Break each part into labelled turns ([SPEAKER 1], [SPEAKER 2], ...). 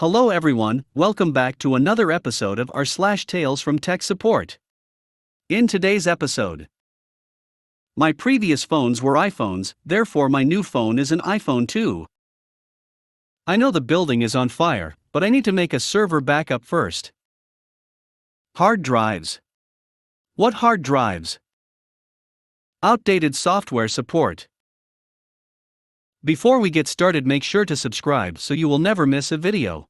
[SPEAKER 1] Hello everyone, welcome back to another episode of r slash Tales from Tech Support. In today's episode, my previous phones were iPhones, therefore my new phone is an iPhone 2. I know the building is on fire, but I need to make a server backup first. Hard drives. What hard drives? Outdated software support. Before we get started, make sure to subscribe so you will never miss a video.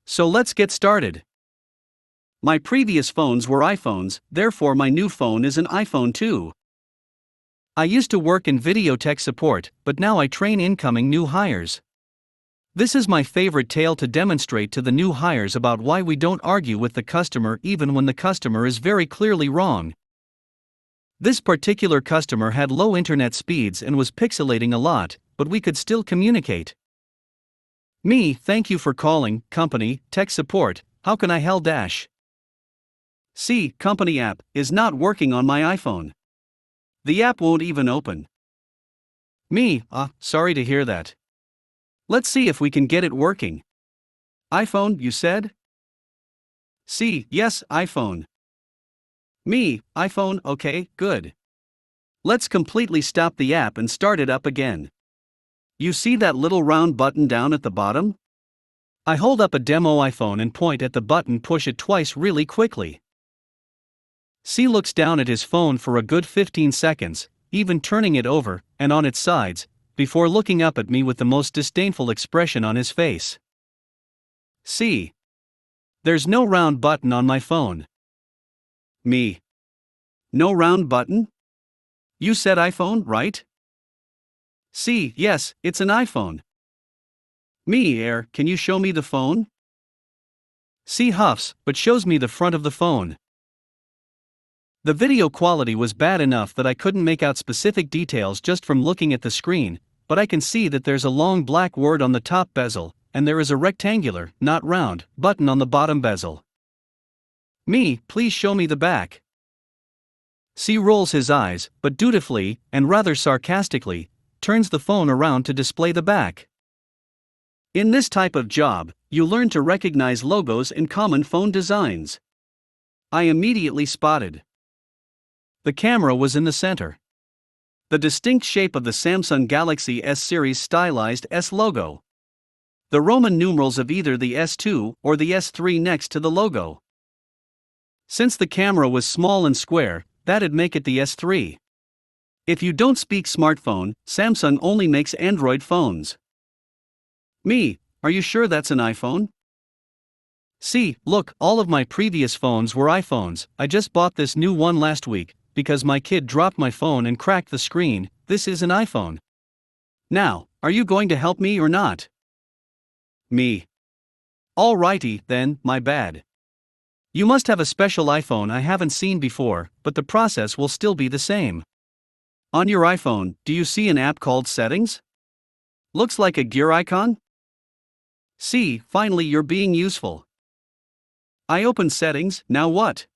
[SPEAKER 1] So let's get started. My previous phones were iPhones, therefore my new phone is an iPhone 2. I used to work in video tech support, but now I train incoming new hires. This is my favorite tale to demonstrate to the new hires about why we don't argue with the customer even when the customer is very clearly wrong. This particular customer had low internet speeds and was pixelating a lot, but we could still communicate. Me, thank you for calling, company, tech support, how can I help dash? See, company app is not working on my iPhone. The app won't even open. Me, sorry to hear that. Let's see if we can get it working. iPhone, you said? See, yes, iPhone. Me, iPhone, okay, good. Let's completely stop the app and start it up again. You see that little round button down at the bottom? I hold up a demo iPhone and point at the button, push it twice really quickly. C looks down at his phone for a good 15 seconds, even turning it over and on its sides, before looking up at me with the most disdainful expression on his face. C. There's no round button on my phone. Me. No round button? You said iPhone, right? C. Yes, it's an iPhone. Me. Can you show me the phone? C huffs, but shows me the front of the phone. The video quality was bad enough that I couldn't make out specific details just from looking at the screen, but I can see that there's a long black word on the top bezel, and there is a rectangular, not round, button on the bottom bezel. Me, please show me the back. C rolls his eyes, but dutifully, and rather sarcastically, turns the phone around to display the back. In this type of job, you learn to recognize logos in common phone designs. I immediately spotted. The camera was in the center. The distinct shape of the Samsung Galaxy S series stylized S logo. The Roman numerals of either the S2 or the S3 next to the logo. Since the camera was small and square, that'd make it the S3. If you don't speak smartphone, Samsung only makes Android phones. Me, are you sure that's an iPhone? See, look, all of my previous phones were iPhones, I just bought this new one last week, because my kid dropped my phone and cracked the screen, this is an iPhone. Now, are you going to help me or not? Me. Alrighty, then, my bad. You must have a special iPhone I haven't seen before, but the process will still be the same. On your iPhone, do you see an app called Settings? Looks like a gear icon? See, finally you're being useful. I open Settings, now what?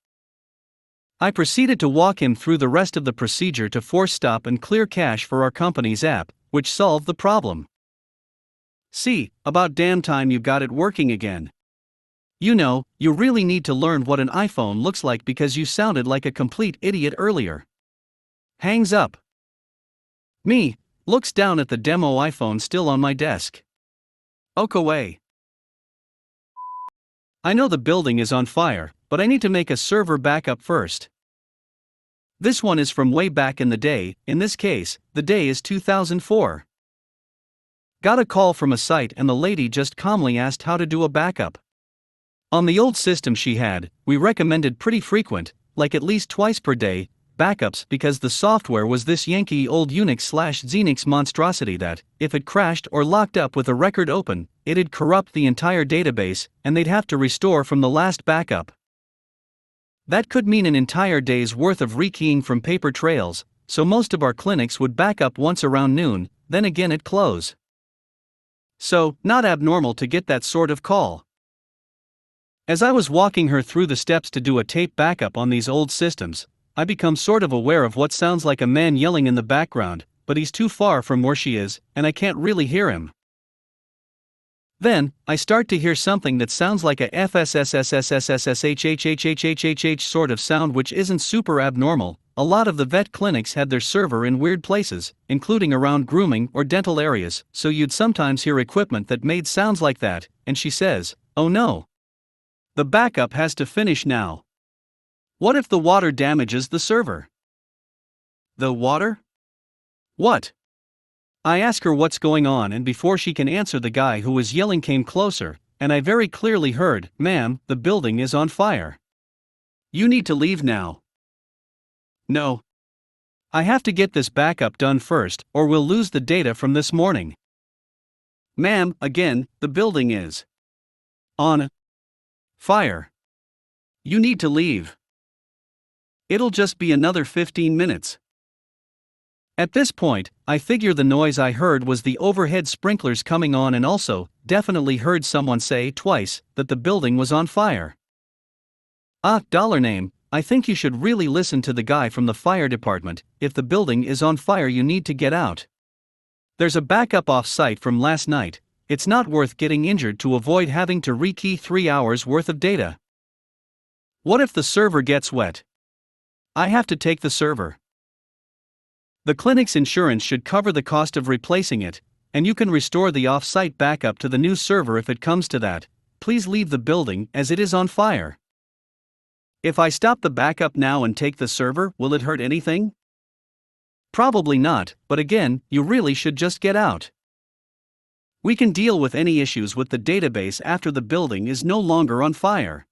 [SPEAKER 1] I proceeded to walk him through the rest of the procedure to force stop and clear cache for our company's app, which solved the problem. See, about damn time you got it working again. You know, you really need to learn what an iPhone looks like because you sounded like a complete idiot earlier. Hangs up. Me, looks down at the demo iPhone still on my desk. Ok away. I know the building is on fire, but I need to make a server backup first. This one is from way back in the day, in this case, the day is 2004. Got a call from a site and the lady just calmly asked how to do a backup. On the old system she had, we recommended pretty frequent, like at least twice per day, backups because the software was this Yankee old Unix/Xenix monstrosity that, if it crashed or locked up with a record open, it'd corrupt the entire database, and they'd have to restore from the last backup. That could mean an entire day's worth of rekeying from paper trails, so most of our clinics would back up once around noon, then again at close. So, not abnormal to get that sort of call. As I was walking her through the steps to do a tape backup on these old systems, I become sort of aware of what sounds like a man yelling in the background, but he's too far from where she is, and I can't really hear him. Then, I start to hear something that sounds like a FSSSSSSSHHHHHHH sort of sound, which isn't super abnormal. A lot of the vet clinics had their server in weird places, including around grooming or dental areas, so you'd sometimes hear equipment that made sounds like that, and she says, "Oh no. The backup has to finish now. What if the water damages the server?" The water? What? I ask her what's going on, and before she can answer, the guy who was yelling came closer, and I very clearly heard, "Ma'am, the building is on fire. You need to leave now." No. I have to get this backup done first, or we'll lose the data from this morning. "Ma'am, again, the building is on fire. You need to leave. It'll just be another 15 minutes. At this point, I figure the noise I heard was the overhead sprinklers coming on, and also, definitely heard someone say twice that the building was on fire. $name, I think you should really listen to the guy from the fire department. If the building is on fire, you need to get out. There's a backup off-site from last night. It's not worth getting injured to avoid having to rekey 3 hours worth of data. What if the server gets wet? I have to take the server. The clinic's insurance should cover the cost of replacing it, and you can restore the off-site backup to the new server if it comes to that. Please leave the building as it is on fire. If I stop the backup now and take the server, will it hurt anything? Probably not, but again, you really should just get out. We can deal with any issues with the database after the building is no longer on fire."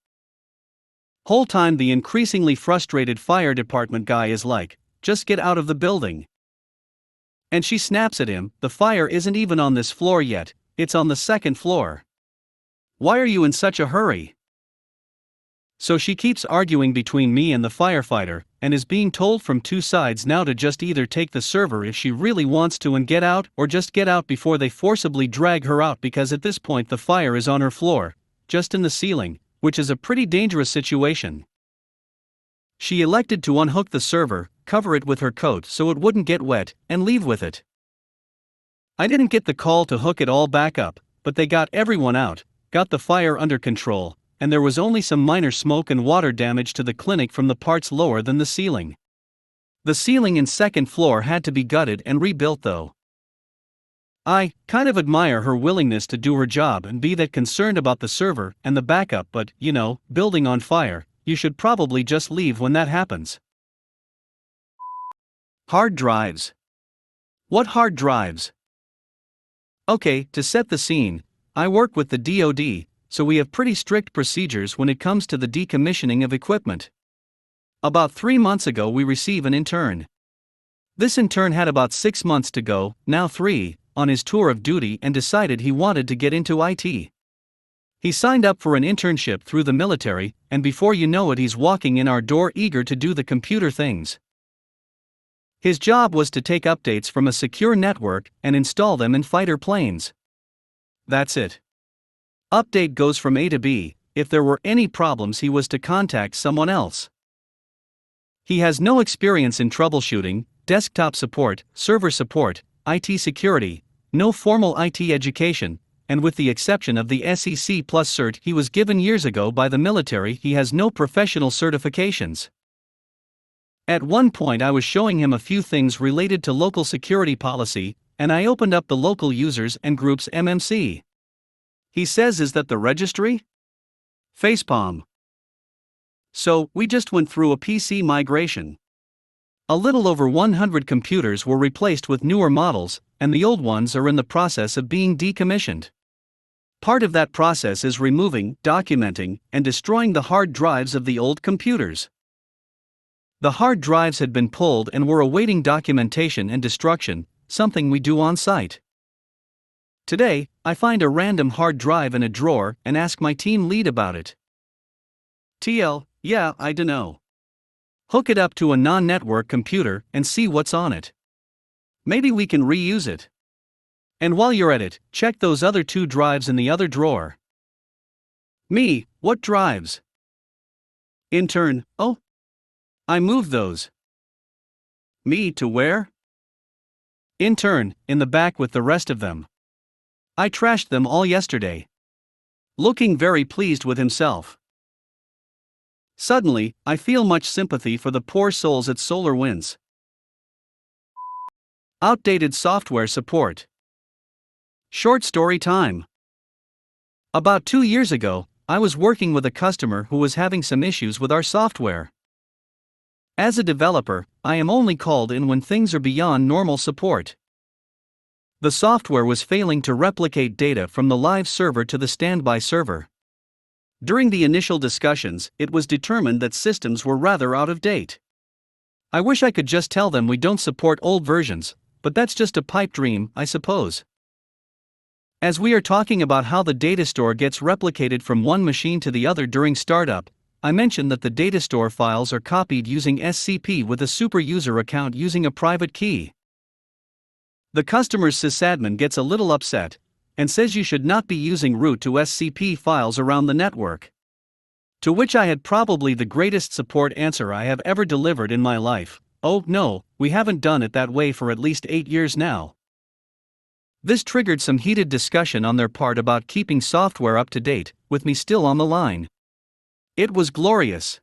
[SPEAKER 1] Whole time the increasingly frustrated fire department guy is like, "Just get out of the building." And she snaps at him, "The fire isn't even on this floor yet, it's on the second floor. Why are you in such a hurry?" So she keeps arguing between me and the firefighter, and is being told from two sides now to just either take the server if she really wants to and get out, or just get out before they forcibly drag her out, because at this point the fire is on her floor, just in the ceiling, which is a pretty dangerous situation. She elected to unhook the server, cover it with her coat so it wouldn't get wet, and leave with it. I didn't get the call to hook it all back up, but they got everyone out, got the fire under control, and there was only some minor smoke and water damage to the clinic from the parts lower than the ceiling. The ceiling and second floor had to be gutted and rebuilt though. I kind of admire her willingness to do her job and be that concerned about the server and the backup, but, building on fire, you should probably just leave when that happens. Hard drives. What hard drives? Okay, to set the scene, I work with the DoD, so we have pretty strict procedures when it comes to the decommissioning of equipment. About 3 months ago we receive an intern. This intern had about 6 months to go, now 3, on his tour of duty and decided he wanted to get into IT. He signed up for an internship through the military, and before you know it he's walking in our door eager to do the computer things. His job was to take updates from a secure network and install them in fighter planes. That's it. Update goes from A to B. If there were any problems he was to contact someone else. He has no experience in troubleshooting, desktop support, server support, IT security, no formal IT education, and with the exception of the SEC Plus cert he was given years ago by the military, he has no professional certifications. At one point I was showing him a few things related to local security policy, and I opened up the local users and groups MMC. He says, "Is that the registry?" Facepalm. So, we just went through a PC migration. A little over 100 computers were replaced with newer models, and the old ones are in the process of being decommissioned. Part of that process is removing, documenting, and destroying the hard drives of the old computers. The hard drives had been pulled and were awaiting documentation and destruction, something we do on site. Today, I find a random hard drive in a drawer and ask my team lead about it. TL, yeah, I dunno. Hook it up to a non-network computer and see what's on it. Maybe we can reuse it. And while you're at it, check those other 2 drives in the other drawer. Me, what drives? Intern, oh. I moved those. Me to where? Intern, in the back with the rest of them. I trashed them all yesterday. Looking very pleased with himself. Suddenly, I feel much sympathy for the poor souls at SolarWinds. Outdated software support. Short story time. About 2 years ago, I was working with a customer who was having some issues with our software. As a developer, I am only called in when things are beyond normal support. The software was failing to replicate data from the live server to the standby server. During the initial discussions, it was determined that systems were rather out of date. I wish I could just tell them we don't support old versions, but that's just a pipe dream, I suppose. As we are talking about how the data store gets replicated from one machine to the other during startup, I mentioned that the data store files are copied using SCP with a super user account using a private key. The customer's sysadmin gets a little upset and says you should not be using root to SCP files around the network. To which I had probably the greatest support answer I have ever delivered in my life: oh no, we haven't done it that way for at least 8 years now. This triggered some heated discussion on their part about keeping software up to date, with me still on the line. It was glorious.